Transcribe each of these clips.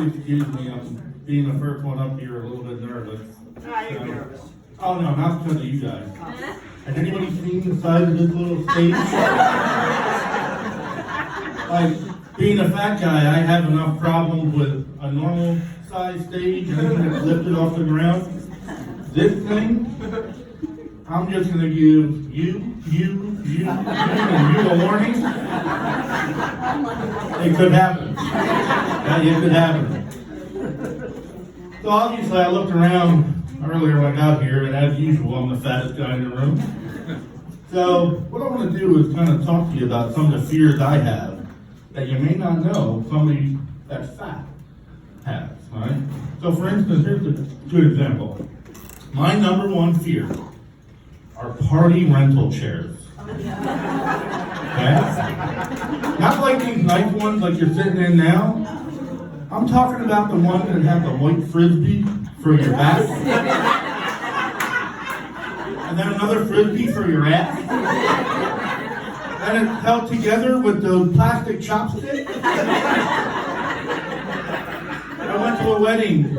excuse me, I'm being the first one up here, a little bit nervous. You're nervous. Oh, no, not because of you guys. Has anybody seen the size of this little stage? Like, being a fat guy, I have enough problems with a normal size stage, anything that's lifted off the ground. This thing, I'm just gonna give you, and you a warning. It could happen. Yeah, it could happen. So obviously I looked around earlier when I got here, and as usual, I'm the fattest guy in the room. So what I want to do is kind of talk to you about some of the fears I have that you may not know somebody that's fat has, right? So for instance, here's a good example. My number one fear are party rental chairs. Okay? Not like these nice ones like you're sitting in now. I'm talking about the ones that have the white frisbee for your back. And then another frisbee for your ass. And it's held together with those plastic chopsticks. I went to a wedding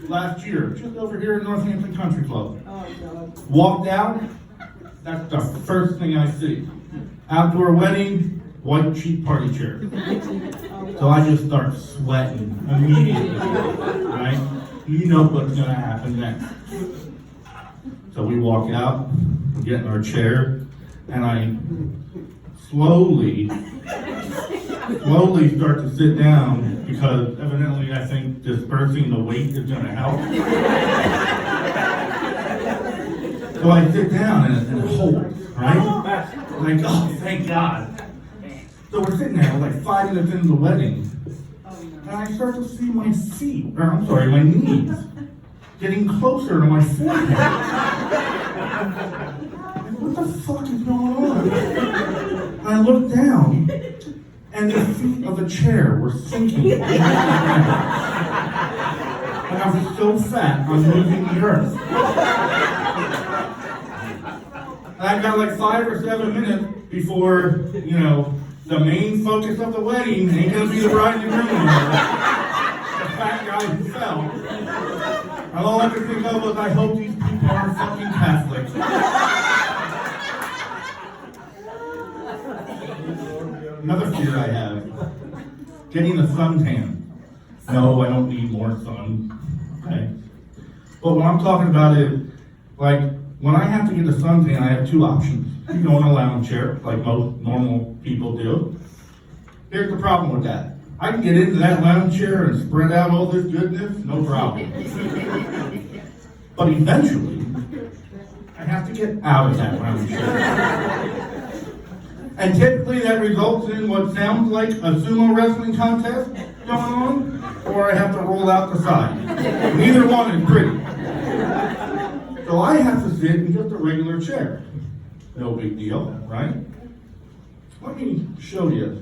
last year, just over here at Northampton Country Club. Walked out, that's the first thing I see. Outdoor wedding, white cheap party chair. So I just start sweating immediately, right? You know what's gonna happen next. So we walk out, we get in our chair, and I slowly start to sit down because evidently I think dispersing the weight is gonna help. So I sit down and it holds, right? Like, oh, thank God. So we're sitting there like 5 minutes into the wedding, and I start to see my my knees getting closer to my forehead. Like, what the fuck is going on? And I look down, and the feet of the chair were sinking. And I was so fat, I'm moving the earth. And I got like 5 or 7 minutes before, the main focus of the wedding ain't gonna be the bride and groom anymore. The fat guy who fell. And all I could think of was, I hope these people aren't fucking Catholics. Another fear I have, getting a suntan. No, I don't need more sun, okay? But what I'm talking about is, like, when I have to get a suntan, I have 2 options. You go in a lounge chair, like most normal people do. Here's the problem with that. I can get into that lounge chair and spread out all this goodness, no problem. But eventually, I have to get out of that lounge chair. And typically that results in what sounds like a sumo wrestling contest going on, or I have to roll out the side. Neither one is pretty. So I have to sit in just a regular chair. No big deal, right? Let me show you.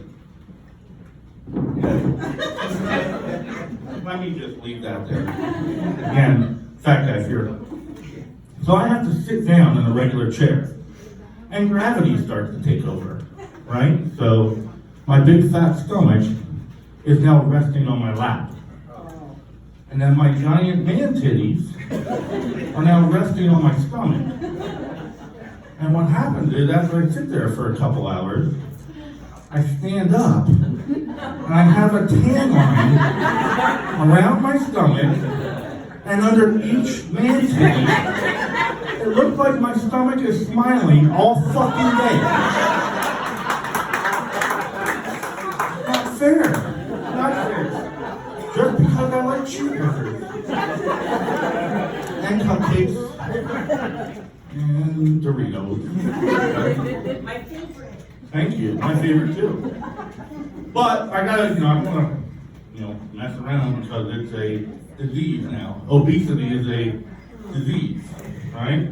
Let me just leave that there. Again, fat guy fear. So I have to sit down in a regular chair. And gravity starts to take over, right? So my big fat stomach is now resting on my lap. And then my giant man titties are now resting on my stomach. And what happens is, after I sit there for a couple hours, I stand up, and I have a tan line around my stomach, and under each man titty, it looks like my stomach is smiling all fucking day. Not fair. Not fair. Just because I like cheeseburgers. And cupcakes. And Doritos. My favorite. Thank you. My favorite too. But I gotta, I'm gonna, mess around because it's a disease now. Obesity is a disease, right?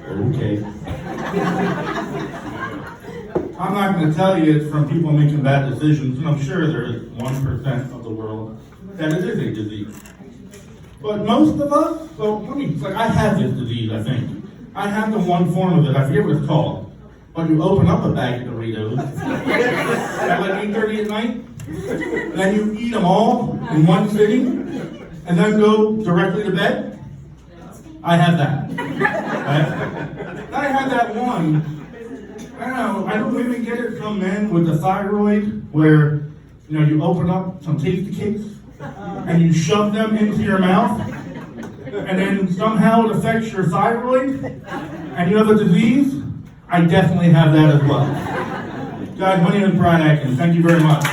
Okay. I'm not gonna tell you it's from people making bad decisions, and I'm sure there is 1% of the world that it is a disease. But most of us, I have this disease, I think. I have the one form of it, I forget what it's called. But you open up a bag of Doritos at like 8:30 at night, then you eat them all in one sitting, and then go directly to bed? I have that. Right? I had that one, I don't know, I don't even get it from men with the thyroid, where, you know, you open up some tasty cakes, and you shove them into your mouth, and then somehow it affects your thyroid, and you have a disease. I definitely have that as well. Guys, my name is Brian Atkins. Thank you very much.